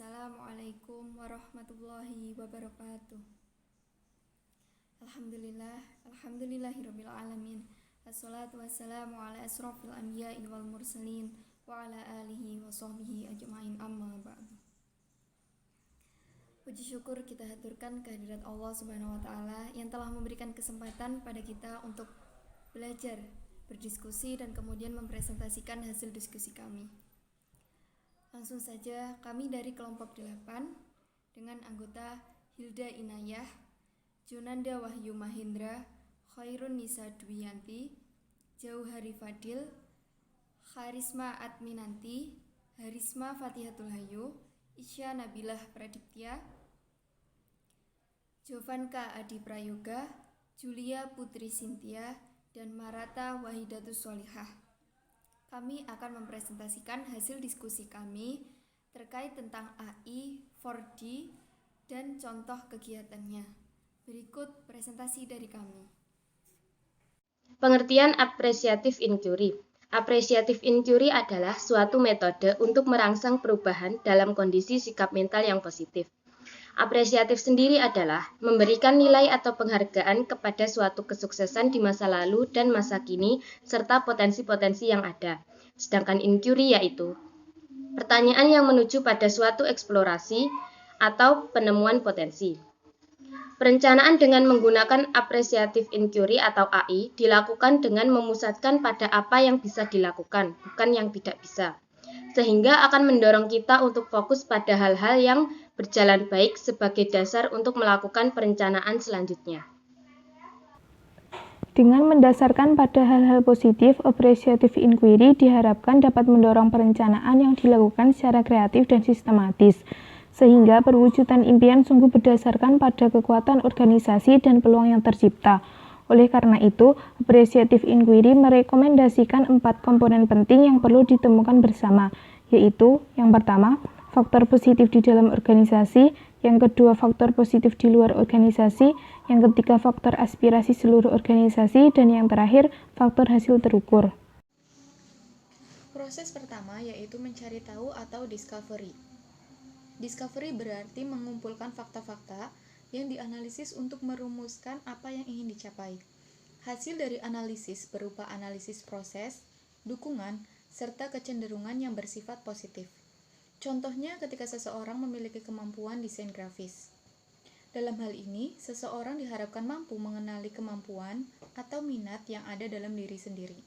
Assalamualaikum warahmatullahi wabarakatuh. Alhamdulillahirabbil alamin. Assalatu wassalamu ala asrofil anbiya'i wal mursalin wa ala alihi wa sahbihi ajma'in, amma ba'du. Puji syukur kita haturkan kehadirat Allah Subhanahu wa taala yang telah memberikan kesempatan pada kita untuk belajar, berdiskusi dan kemudian mempresentasikan hasil diskusi kami. Langsung saja, kami dari kelompok 8 dengan anggota Hilda Inayah, Junanda Wahyu Mahendra, Khairun Nisa Dwiyanti, Jauhari Fadil, Kharisma Adminanti, Harisma Fatihatul Hayu, Isya Nabilah Pradiptya, Jovanka Adi Prayoga, Julia Putri Sintia, dan Marata Wahidatus Sholihah. Kami akan mempresentasikan hasil diskusi kami terkait tentang AI 4D dan contoh kegiatannya. Berikut presentasi dari kami. Pengertian appreciative inquiry. Appreciative inquiry adalah suatu metode untuk merangsang perubahan dalam kondisi sikap mental yang positif. Apresiatif sendiri adalah memberikan nilai atau penghargaan kepada suatu kesuksesan di masa lalu dan masa kini, serta potensi-potensi yang ada. Sedangkan inquiry yaitu pertanyaan yang menuju pada suatu eksplorasi atau penemuan potensi. Perencanaan dengan menggunakan appreciative inquiry atau AI dilakukan dengan memusatkan pada apa yang bisa dilakukan, bukan yang tidak bisa. Sehingga akan mendorong kita untuk fokus pada hal-hal yang berjalan baik sebagai dasar untuk melakukan perencanaan selanjutnya. Dengan mendasarkan pada hal-hal positif, appreciative inquiry diharapkan dapat mendorong perencanaan yang dilakukan secara kreatif dan sistematis, sehingga perwujudan impian sungguh berdasarkan pada kekuatan organisasi dan peluang yang tercipta. Oleh karena itu, appreciative inquiry merekomendasikan 4 komponen penting yang perlu ditemukan bersama, yaitu yang pertama, faktor positif di dalam organisasi, yang kedua faktor positif di luar organisasi, yang ketiga faktor aspirasi seluruh organisasi, dan yang terakhir faktor hasil terukur. Proses pertama yaitu mencari tahu atau discovery. Discovery berarti mengumpulkan fakta-fakta yang dianalisis untuk merumuskan apa yang ingin dicapai. Hasil dari analisis berupa analisis proses, dukungan, serta kecenderungan yang bersifat positif. Contohnya ketika seseorang memiliki kemampuan desain grafis. Dalam hal ini, seseorang diharapkan mampu mengenali kemampuan atau minat yang ada dalam diri sendiri.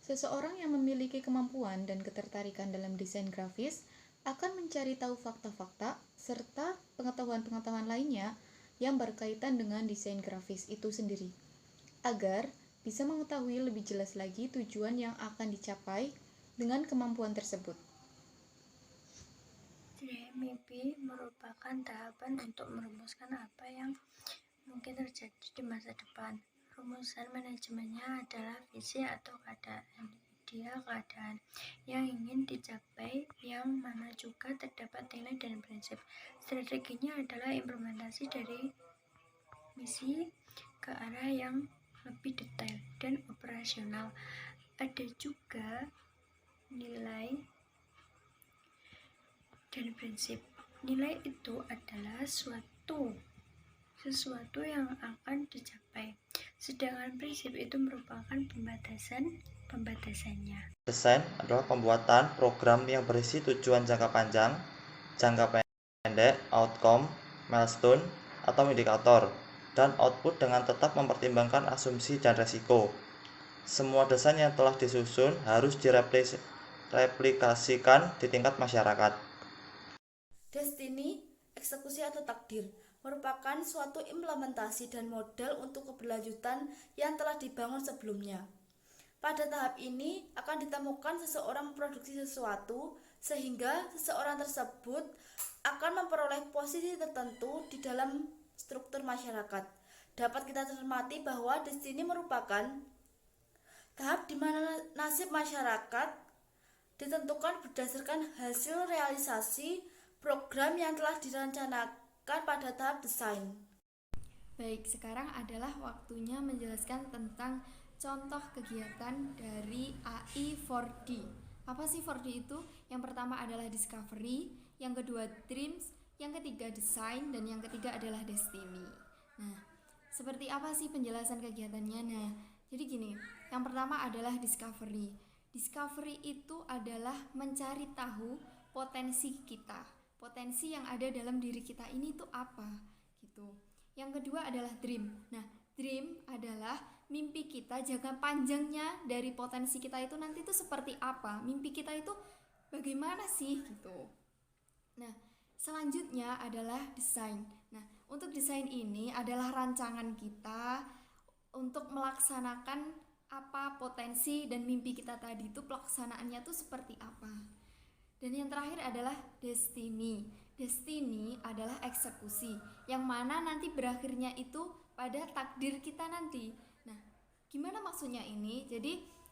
Seseorang yang memiliki kemampuan dan ketertarikan dalam desain grafis akan mencari tahu fakta-fakta serta pengetahuan-pengetahuan lainnya yang berkaitan dengan desain grafis itu sendiri, agar bisa mengetahui lebih jelas lagi tujuan yang akan dicapai dengan kemampuan tersebut. Mimpi merupakan tahapan untuk merumuskan apa yang mungkin terjadi di masa depan. Rumusan manajemennya adalah visi atau keadaan, ideal keadaan yang ingin dicapai, yang mana juga terdapat nilai dan prinsip. Strateginya adalah implementasi dari misi ke arah yang lebih detail dan operasional. Ada juga nilai dan prinsip. Nilai itu adalah sesuatu yang akan dicapai, sedangkan prinsip itu merupakan pembatasannya. Desain adalah pembuatan program yang berisi tujuan jangka panjang, jangka pendek, outcome, milestone, atau indikator, dan output dengan tetap mempertimbangkan asumsi dan resiko. Semua desain yang telah disusun harus direplikasikan di tingkat masyarakat. Destiny, eksekusi atau takdir, merupakan suatu implementasi dan model untuk keberlanjutan yang telah dibangun sebelumnya. Pada tahap ini akan ditemukan seseorang memproduksi sesuatu sehingga seseorang tersebut akan memperoleh posisi tertentu di dalam struktur masyarakat. Dapat kita cermati bahwa destiny merupakan tahap di mana nasib masyarakat ditentukan berdasarkan hasil realisasi program yang telah direncanakan pada tahap desain. Baik, sekarang adalah waktunya menjelaskan tentang contoh kegiatan dari AI 4D. Apa sih 4D itu? Yang pertama adalah discovery, yang kedua dreams, yang ketiga design, dan yang ketiga adalah destiny. Nah, seperti apa sih penjelasan kegiatannya? Nah, jadi gini, yang pertama adalah discovery. Discovery itu adalah mencari tahu potensi kita, potensi yang ada dalam diri kita ini tuh apa gitu. Yang kedua adalah dream. Nah, dream adalah mimpi kita, jangka panjangnya dari potensi kita itu nanti tuh seperti apa, mimpi kita itu bagaimana sih gitu. Nah, selanjutnya adalah desain. Nah, untuk desain ini adalah rancangan kita untuk melaksanakan apa potensi dan mimpi kita tadi itu, pelaksanaannya tuh seperti apa. Dan yang terakhir adalah destiny. Destiny adalah eksekusi, yang mana nanti berakhirnya itu pada takdir kita nanti. Nah, gimana maksudnya ini? Jadi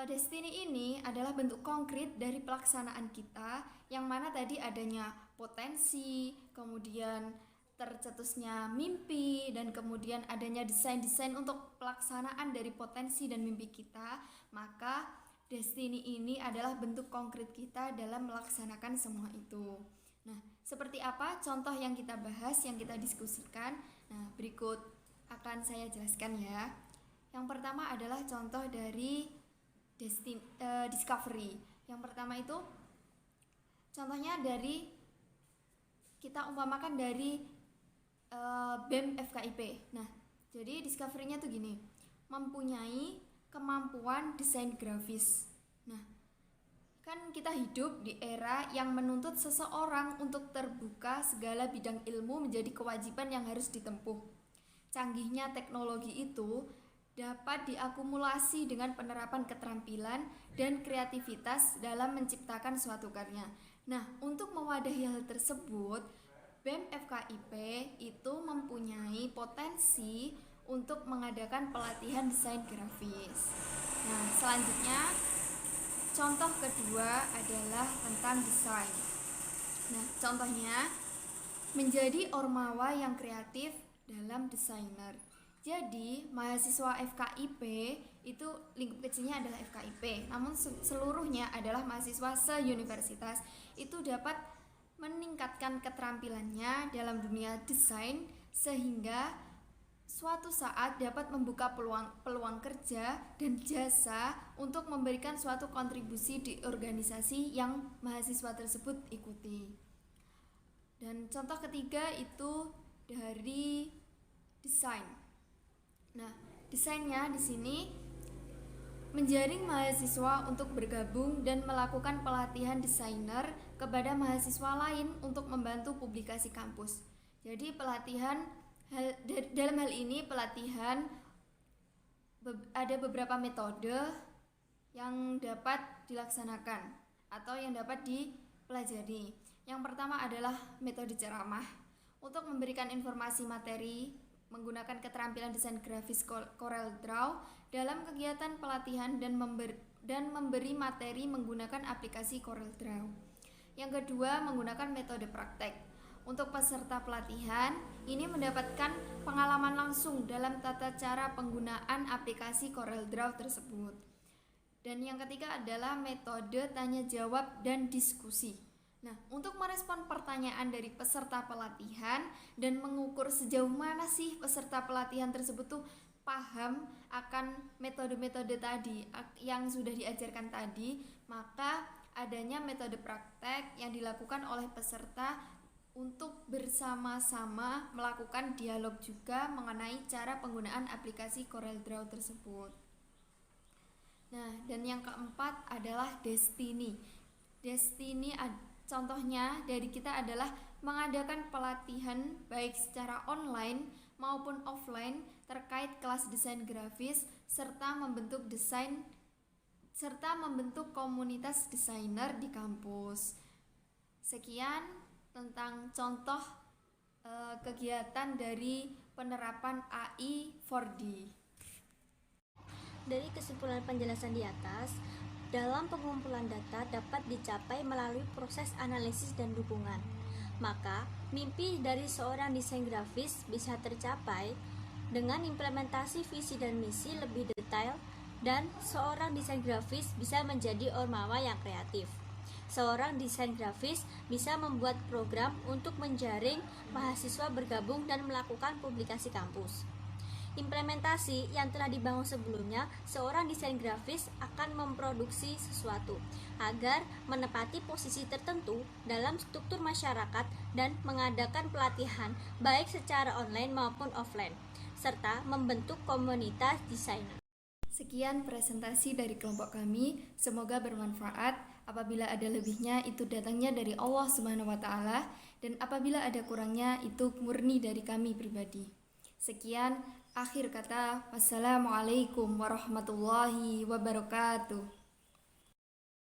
destiny ini adalah bentuk konkret dari pelaksanaan kita, yang mana tadi adanya potensi, kemudian tercetusnya mimpi, dan kemudian adanya desain-desain untuk pelaksanaan dari potensi dan mimpi kita. Maka destiny ini adalah bentuk konkret kita dalam melaksanakan semua itu. Nah, seperti apa contoh yang kita bahas, yang kita diskusikan? Nah, berikut akan saya jelaskan ya. Yang pertama adalah contoh dari discovery. Yang pertama itu contohnya dari, kita umpamakan dari BEM FKIP. Nah, jadi discovery-nya tuh gini, mempunyai kemampuan desain grafis. Nah, kan kita hidup di era yang menuntut seseorang untuk terbuka segala bidang ilmu menjadi kewajiban yang harus ditempuh. Canggihnya teknologi itu dapat diakumulasi dengan penerapan keterampilan dan kreativitas dalam menciptakan suatu karya. Nah, untuk mewadahi hal tersebut, BEM FKIP itu mempunyai potensi untuk mengadakan pelatihan desain grafis. Nah, selanjutnya contoh kedua adalah tentang desain. Nah, contohnya menjadi ormawa yang kreatif dalam desainer. Jadi, mahasiswa FKIP itu lingkup kecilnya adalah FKIP, namun seluruhnya adalah mahasiswa se-universitas. Itu dapat meningkatkan keterampilannya dalam dunia desain sehingga suatu saat dapat membuka peluang kerja dan jasa untuk memberikan suatu kontribusi di organisasi yang mahasiswa tersebut ikuti. Dan contoh ketiga itu dari desain. Nah, desainnya di sini menjaring mahasiswa untuk bergabung dan melakukan pelatihan desainer kepada mahasiswa lain untuk membantu publikasi kampus. Jadi dalam hal ini pelatihan ada beberapa metode yang dapat dilaksanakan atau yang dapat dipelajari. Yang pertama adalah metode ceramah untuk memberikan informasi materi menggunakan keterampilan desain grafis CorelDRAW dalam kegiatan pelatihan dan memberi materi menggunakan aplikasi CorelDRAW. Yang kedua, menggunakan metode praktek. Untuk peserta pelatihan, ini mendapatkan pengalaman langsung dalam tata cara penggunaan aplikasi CorelDRAW tersebut. Dan yang ketiga adalah metode tanya jawab dan diskusi. Nah, untuk merespon pertanyaan dari peserta pelatihan dan mengukur sejauh mana sih peserta pelatihan tersebut tuh paham akan metode-metode tadi yang sudah diajarkan tadi, maka adanya metode praktek yang dilakukan oleh peserta untuk bersama-sama melakukan dialog juga mengenai cara penggunaan aplikasi CorelDRAW tersebut. Nah, dan yang keempat adalah destiny. Destiny contohnya dari kita adalah mengadakan pelatihan baik secara online maupun offline terkait kelas desain grafis serta membentuk komunitas desainer di kampus. Sekian tentang contoh kegiatan dari penerapan AI 4D. Dari kesimpulan penjelasan di atas, dalam pengumpulan data dapat dicapai melalui proses analisis dan dukungan. Maka, mimpi dari seorang desain grafis bisa tercapai dengan implementasi visi dan misi lebih detail, dan seorang desain grafis bisa menjadi ormawa yang kreatif. seorang desain grafis bisa membuat program untuk menjaring mahasiswa bergabung dan melakukan publikasi kampus. Implementasi yang telah dibangun sebelumnya, seorang desain grafis akan memproduksi sesuatu agar menepati posisi tertentu dalam struktur masyarakat dan mengadakan pelatihan baik secara online maupun offline, serta membentuk komunitas desainer. Sekian presentasi dari kelompok kami, semoga bermanfaat. Apabila ada lebihnya itu datangnya dari Allah Subhanahu wa taala, dan apabila ada kurangnya itu murni dari kami pribadi. Sekian, akhir kata, wassalamualaikum warahmatullahi wabarakatuh.